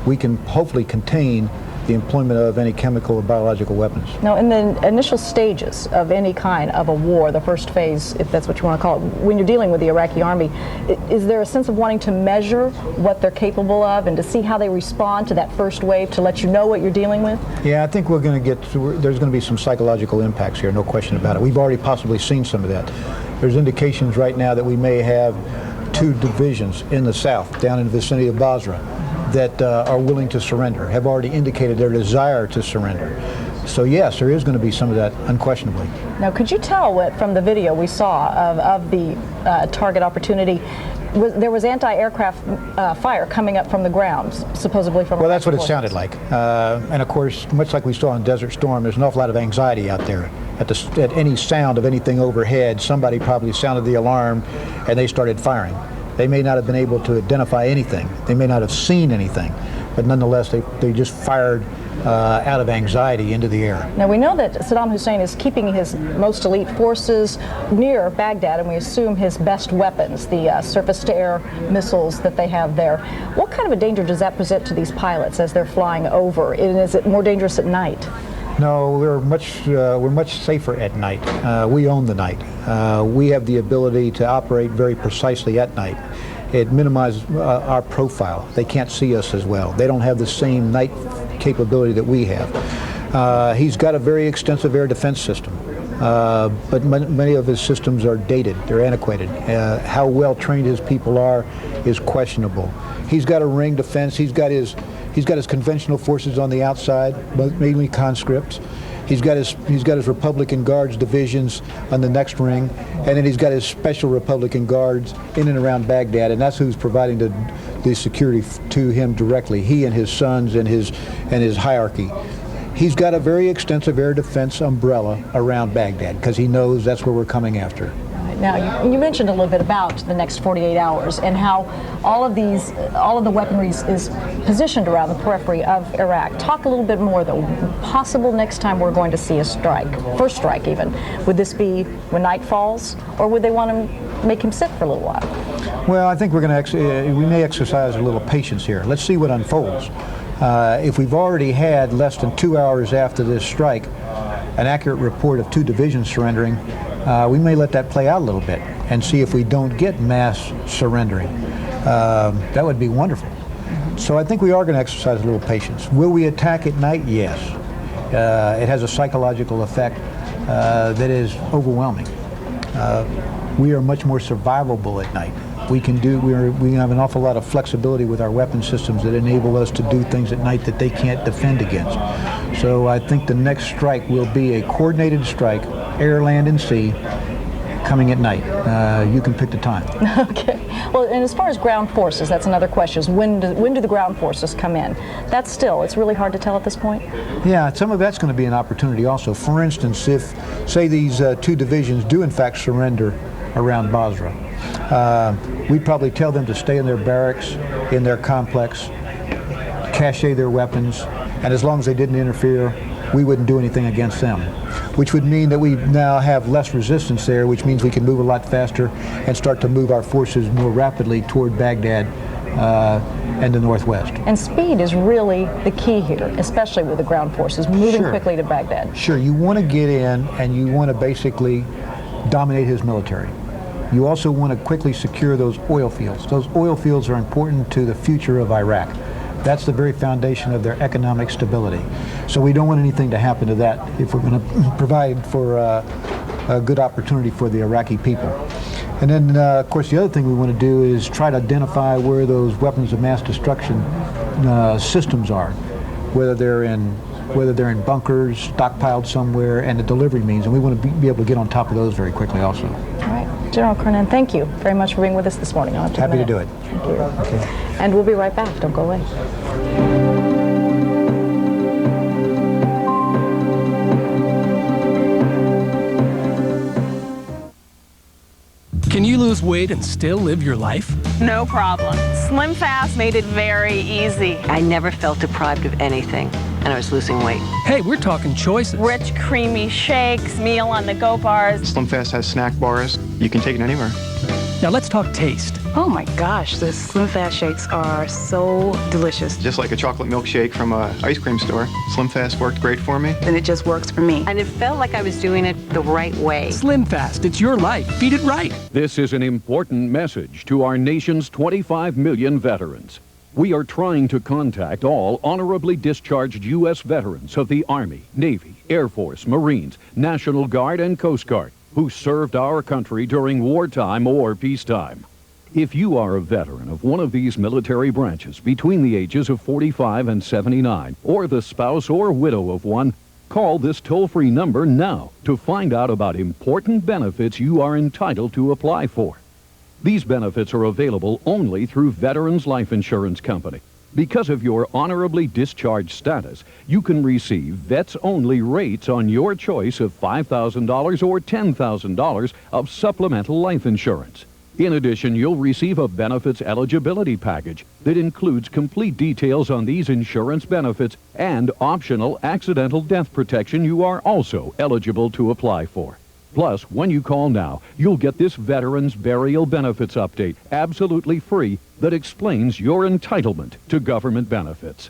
we can hopefully contain the employment of any chemical or biological weapons. Now, in the initial stages of any kind of a war, the first phase, if that's what you want to call it, when you're dealing with the Iraqi army, is there a sense of wanting to measure what they're capable of and to see how they respond to that first wave, to let you know what you're dealing with? Yeah, I think there's going to be some psychological impacts here, no question about it. We've already possibly seen some of that. There's indications right now that we may have 2 divisions in the south, down in the vicinity of Basra, that are willing to surrender, have already indicated their desire to surrender. So yes, there is going to be some of that, unquestionably. Now, could you tell what, from the video we saw of the target opportunity, there was anti-aircraft fire coming up from the ground, supposedly from... Well, that's what it sounded like. And of course, much like we saw in Desert Storm, there's an awful lot of anxiety out there. At any sound of anything overhead, somebody probably sounded the alarm and they started firing. They may not have been able to identify anything. They may not have seen anything, but nonetheless, they just fired out of anxiety into the air. Now, we know that Saddam Hussein is keeping his most elite forces near Baghdad, and we assume his best weapons, the surface-to-air missiles that they have there. What kind of a danger does that present to these pilots as they're flying over? And is it more dangerous at night? No, we're much safer at night. We own the night. We have the ability to operate very precisely at night. It minimizes our profile. They can't see us as well. They don't have the same night capability that we have. He's got a very extensive air defense system, but many of his systems are dated. They're antiquated. How well trained his people are is questionable. He's got a ring defense. He's got his conventional forces on the outside, mainly conscripts. He's got his Republican Guards divisions on the next ring, and then he's got his Special Republican Guards in and around Baghdad, and that's who's providing the security to him directly. He and his sons and his hierarchy. He's got a very extensive air defense umbrella around Baghdad because he knows that's where we're coming after. Now, you mentioned a little bit about the next 48 hours and how all of the weaponry is positioned around the periphery of Iraq. Talk a little bit more, though. Possible next time we're going to see a strike, first strike even. Would this be when night falls, or would they want to make him sit for a little while? Well, I think we may exercise a little patience here. Let's see what unfolds. If we've already had less than 2 hours after this strike an accurate report of 2 divisions surrendering, we may let that play out a little bit and see if we don't get mass surrendering. That would be wonderful. So I think we are going to exercise a little patience. Will we attack at night? Yes. It has a psychological effect that is overwhelming. We are much more survivable at night. We have an awful lot of flexibility with our weapon systems that enable us to do things at night that they can't defend against. So I think the next strike will be a coordinated strike, air, land, and sea, coming at night. You can pick the time. Okay. Well, and as far as ground forces, that's another question. Is when do the ground forces come in? It's really hard to tell at this point? Yeah, some of that's going to be an opportunity also. For instance, if, say, these 2 divisions do in fact surrender around Basra, we'd probably tell them to stay in their barracks, in their complex, cache their weapons, and as long as they didn't interfere we wouldn't do anything against them, which would mean that we now have less resistance there, which means we can move a lot faster and start to move our forces more rapidly toward Baghdad and the northwest. And speed is really the key here, especially with the ground forces moving quickly to Baghdad. Sure, you want to get in and you want to basically dominate his military. You also want to quickly secure those oil fields. Those oil fields are important to the future of Iraq. That's the very foundation of their economic stability. So we don't want anything to happen to that if we're going to provide for a good opportunity for the Iraqi people. And then, of course, the other thing we want to do is try to identify where those weapons of mass destruction systems are, whether they're in bunkers, stockpiled somewhere, and the delivery means. And we want to be able to get on top of those very quickly also. All right. General Kernan, thank you very much for being with us this morning. Happy to do it. Thank you. Okay. And we'll be right back. Don't go away. Can you lose weight and still live your life? No problem. Slim Fast made it very easy. I never felt deprived of anything, and I was losing weight. Hey, we're talking choices. Rich, creamy shakes, meal on the go bars. Slim Fast has snack bars. You can take it anywhere. Now let's talk taste. Oh my gosh, the Slim Fast shakes are so delicious. Just like a chocolate milkshake from an ice cream store. Slim Fast worked great for me. And it just works for me. And it felt like I was doing it the right way. Slim Fast, it's your life. Feed it right. This is an important message to our nation's 25 million veterans. We are trying to contact all honorably discharged U.S. veterans of the Army, Navy, Air Force, Marines, National Guard, and Coast Guard who served our country during wartime or peacetime. If you are a veteran of one of these military branches between the ages of 45 and 79, or the spouse or widow of one, call this toll-free number now to find out about important benefits you are entitled to apply for. These benefits are available only through Veterans Life Insurance Company. Because of your honorably discharged status, you can receive vets-only rates on your choice of $5,000 or $10,000 of supplemental life insurance. In addition, you'll receive a benefits eligibility package that includes complete details on these insurance benefits and optional accidental death protection you are also eligible to apply for. Plus, when you call now, you'll get this Veterans Burial Benefits Update absolutely free that explains your entitlement to government benefits.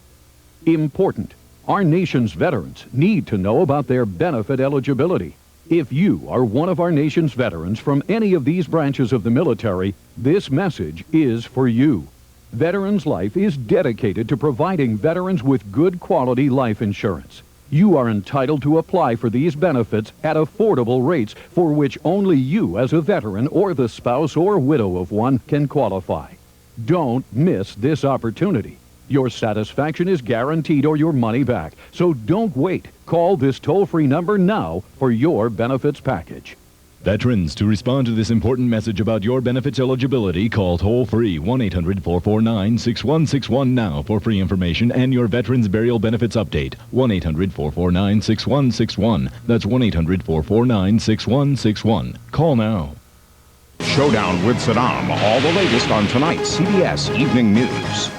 Important. Our nation's veterans need to know about their benefit eligibility. If you are one of our nation's veterans from any of these branches of the military, this message is for you. Veterans Life is dedicated to providing veterans with good quality life insurance. You are entitled to apply for these benefits at affordable rates for which only you as a veteran or the spouse or widow of one can qualify. Don't miss this opportunity. Your satisfaction is guaranteed or your money back. So don't wait. Call this toll-free number now for your benefits package. Veterans, to respond to this important message about your benefits eligibility, call toll-free 1-800-449-6161 now for free information and your Veterans Burial Benefits Update. 1-800-449-6161. That's 1-800-449-6161. Call now. Showdown with Saddam. All the latest on tonight's CBS Evening News.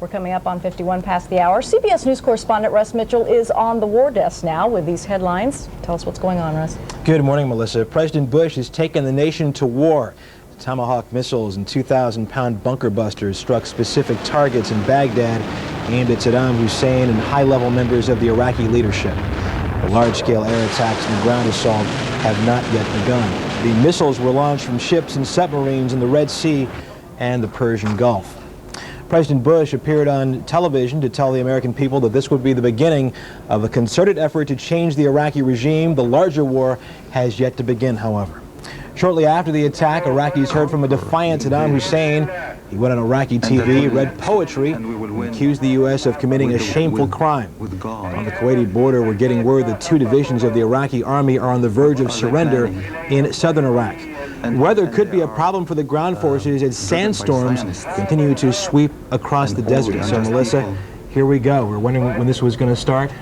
We're coming up on 51 past the hour. CBS News correspondent Russ Mitchell is on the war desk now with these headlines. Tell us what's going on, Russ. Good morning, Melissa. President Bush has taken the nation to war. Tomahawk missiles and 2,000-pound bunker busters struck specific targets in Baghdad aimed at Saddam Hussein and high-level members of the Iraqi leadership. The large-scale air attacks and ground assault have not yet begun. The missiles were launched from ships and submarines in the Red Sea and the Persian Gulf. President Bush appeared on television to tell the American people that this would be the beginning of a concerted effort to change the Iraqi regime. The larger war has yet to begin, however. Shortly after the attack, Iraqis heard from a defiant Saddam Hussein. He went on Iraqi TV, read poetry, and accused the U.S. of committing a shameful crime. On the Kuwaiti border, we're getting word that 2 divisions of the Iraqi army are on the verge of surrender in southern Iraq. Weather could be a problem for the ground forces as sandstorms continue to sweep across the desert. So, Melissa, here we go. We're wondering when this was going to start.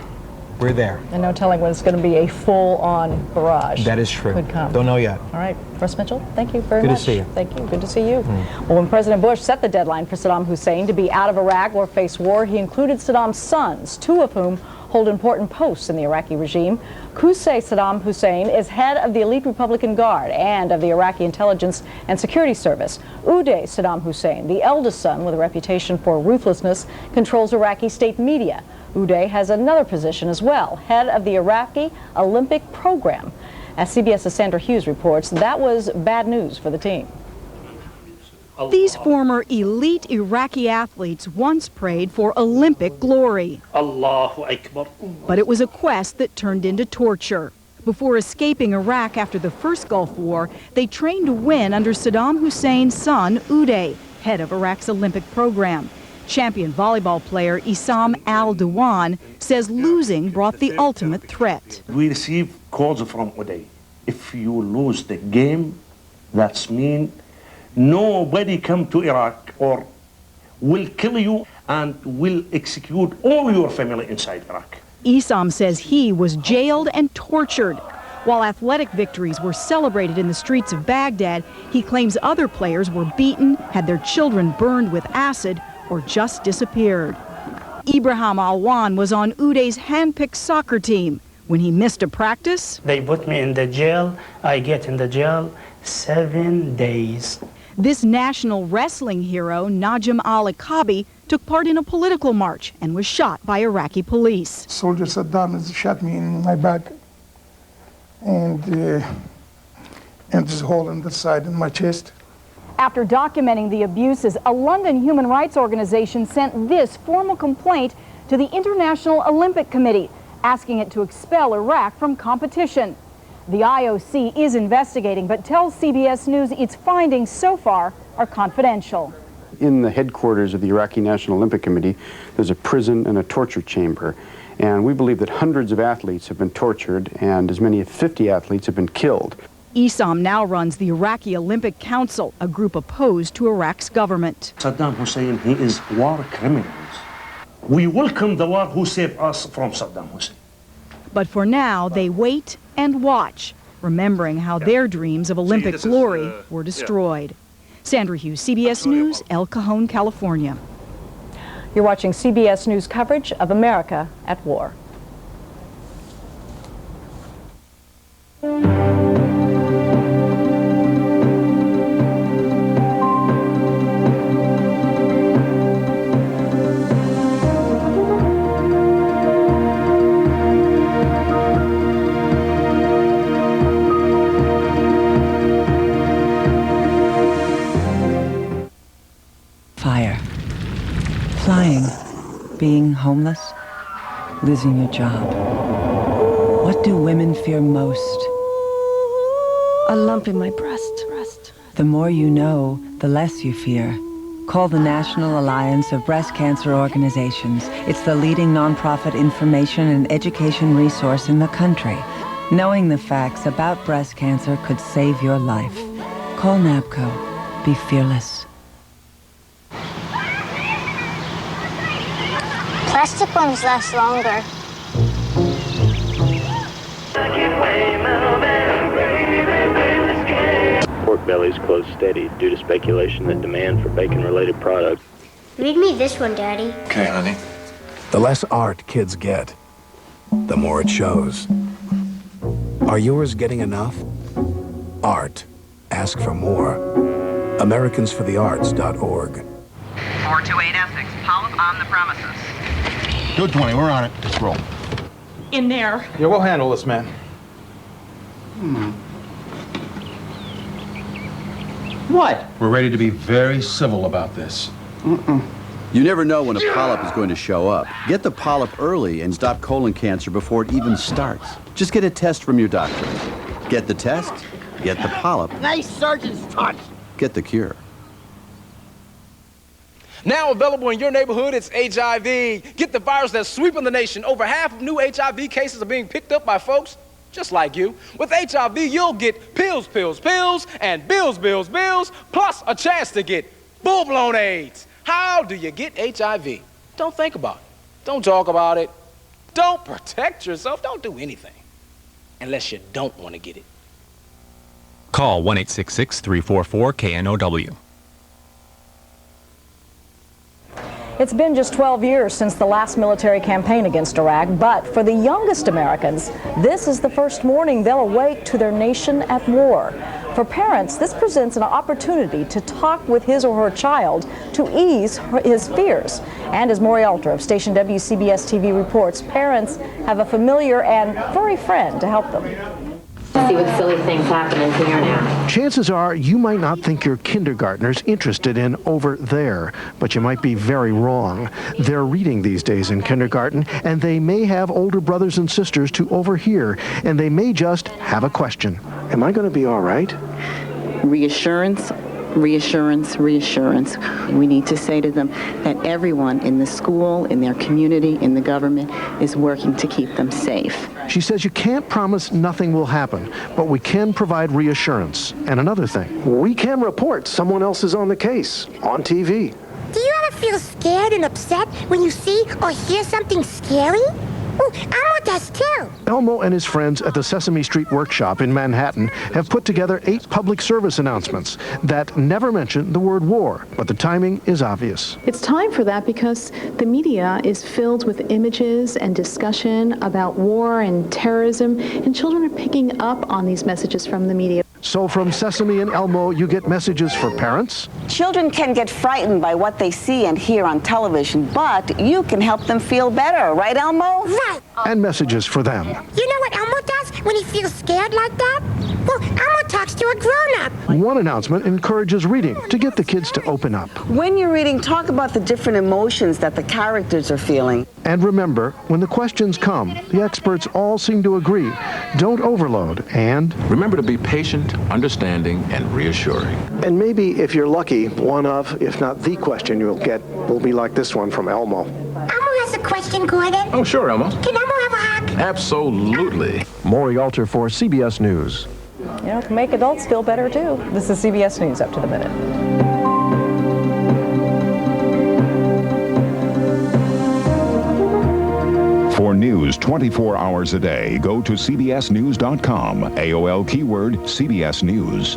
we're there. And no telling when it's going to be a full-on barrage. That is true. Could come. Don't know yet. All right, Russ Mitchell, thank you very much. Good to see you. Thank you. Good to see you. Well, when President Bush set the deadline for Saddam Hussein to be out of Iraq or face war, he included Saddam's sons, 2 of whom hold important posts in the Iraqi regime. Qusay Saddam Hussein is head of the elite Republican Guard and of the Iraqi Intelligence and Security Service. Uday Saddam Hussein, the eldest son with a reputation for ruthlessness, controls Iraqi state media. Uday has another position as well, head of the Iraqi Olympic program. As CBS's Sandra Hughes reports, that was bad news for the team. These former elite Iraqi athletes once prayed for Olympic glory. Allahu Akbar. But it was a quest that turned into torture. Before escaping Iraq after the first Gulf War, they trained to win under Saddam Hussein's son, Uday, head of Iraq's Olympic program. Champion volleyball player Issam Al-Dawan says losing brought the ultimate threat. We receive calls from Uday. If you lose the game, that's mean nobody come to Iraq or will kill you and will execute all your family inside Iraq. Issam says he was jailed and tortured. While athletic victories were celebrated in the streets of Baghdad, he claims other players were beaten, had their children burned with acid, or just disappeared. Ibrahim Alwan was on Uday's hand-picked soccer team. When he missed a practice, They put me in the jail. I get in the jail 7 days. this national wrestling hero, Najim Al-Akabi, took part in a political march and was shot by Iraqi police. Soldier Saddam has shot me in my back and this hole in the side in my chest. After documenting the abuses, a London human rights organization sent this formal complaint to the International Olympic Committee, asking it to expel Iraq from competition. The IOC is investigating, but tells CBS News its findings so far are confidential. In the headquarters of the Iraqi National Olympic Committee, there's a prison and a torture chamber. And we believe that hundreds of athletes have been tortured and as many as 50 athletes have been killed. Issam now runs the Iraqi Olympic Council, a group opposed to Iraq's government. Saddam Hussein, he is war criminals. We welcome the war who saved us from Saddam Hussein. But for now, they wait and watch, remembering how their dreams of Olympic glory were destroyed. Sandra Hughes, CBS News, El Cajon, California. You're watching CBS News coverage of America at war. Fire. Flying. Being homeless. Losing your job. What do women fear most? A lump in my breast. The more you know, the less you fear. Call the National Alliance of Breast Cancer Organizations. It's the leading nonprofit information and education resource in the country. Knowing the facts about breast cancer could save your life. Call NABCO. Be fearless. Plastic ones last longer. Pork bellies close steady due to speculation that demand for bacon-related products. Read me this one, Daddy. Okay, honey. The less art kids get, the more it shows. Are yours getting enough? Art. Ask for more. AmericansForTheArts.org. 428 Essex, polyp on the premises. 220, we're on it. Let's roll. In there. Yeah, we'll handle this, man. What? We're ready to be very civil about this. You never know when a polyp is going to show up. Get the polyp early and stop colon cancer before it even starts. Just get a test from your doctor. Get the test, get the polyp, Nice surgeon's touch. get the cure. Now available in your neighborhood, it's HIV. Get the virus that's sweeping the nation. Over half of new HIV cases are being picked up by folks just like you. With HIV, you'll get pills, and bills, plus a chance to get full-blown AIDS. How do you get HIV? Don't think about it. Don't talk about it. Don't protect yourself. Don't do anything unless you don't want to get it. Call 1-866-344-KNOW. It's been just 12 years since the last military campaign against Iraq, but for the youngest Americans, this is the first morning they'll awake to their nation at war. For parents, this presents an opportunity to talk with his or her child to ease his fears. And as Maury Alter of station WCBS TV reports, parents have a familiar and furry friend to help them. See what silly things happening here now. Chances are you might not think your kindergartner's interested in over there, but you might be very wrong. They're reading these days in kindergarten, and they may have older brothers and sisters to overhear, and they may just have a question. Am I going to be all right? Reassurance, reassurance, reassurance. We need to say to them that everyone in the school, in their community, in the government is working to keep them safe. She says you can't promise nothing will happen, but we can provide reassurance. And another thing, we can report someone else is on the case on TV. Do you ever feel scared and upset when you see or hear something scary? Oh, Elmo does too. Elmo and his friends at the Sesame Street Workshop in Manhattan have put together 8 public service announcements that never mention the word war, but the timing is obvious. It's time for that because the media is filled with images and discussion about war and terrorism, and children are picking up on these messages from the media. So from Sesame and Elmo, you get messages for parents. Children can get frightened by what they see and hear on television, but you can help them feel better, right, Elmo? Right. And messages for them. You know what Elmo does when he feels scared like that? Well, Elmo talks to a grown-up. One announcement encourages reading to get the kids to open up. When you're reading, talk about the different emotions that the characters are feeling. And remember, when the questions come, the experts all seem to agree. Don't overload, and remember to be patient, understanding, and reassuring. And maybe, if you're lucky, one of, if not the question you'll get will be like this one from Elmo. Elmo has a question, Gordon. Oh, sure, Elmo. Can Elmo have a hug? Absolutely. Maury Alter for CBS News. You know, it can make adults feel better, too. This is CBS News Up to the Minute. For news 24 hours a day, go to cbsnews.com. AOL keyword CBS News.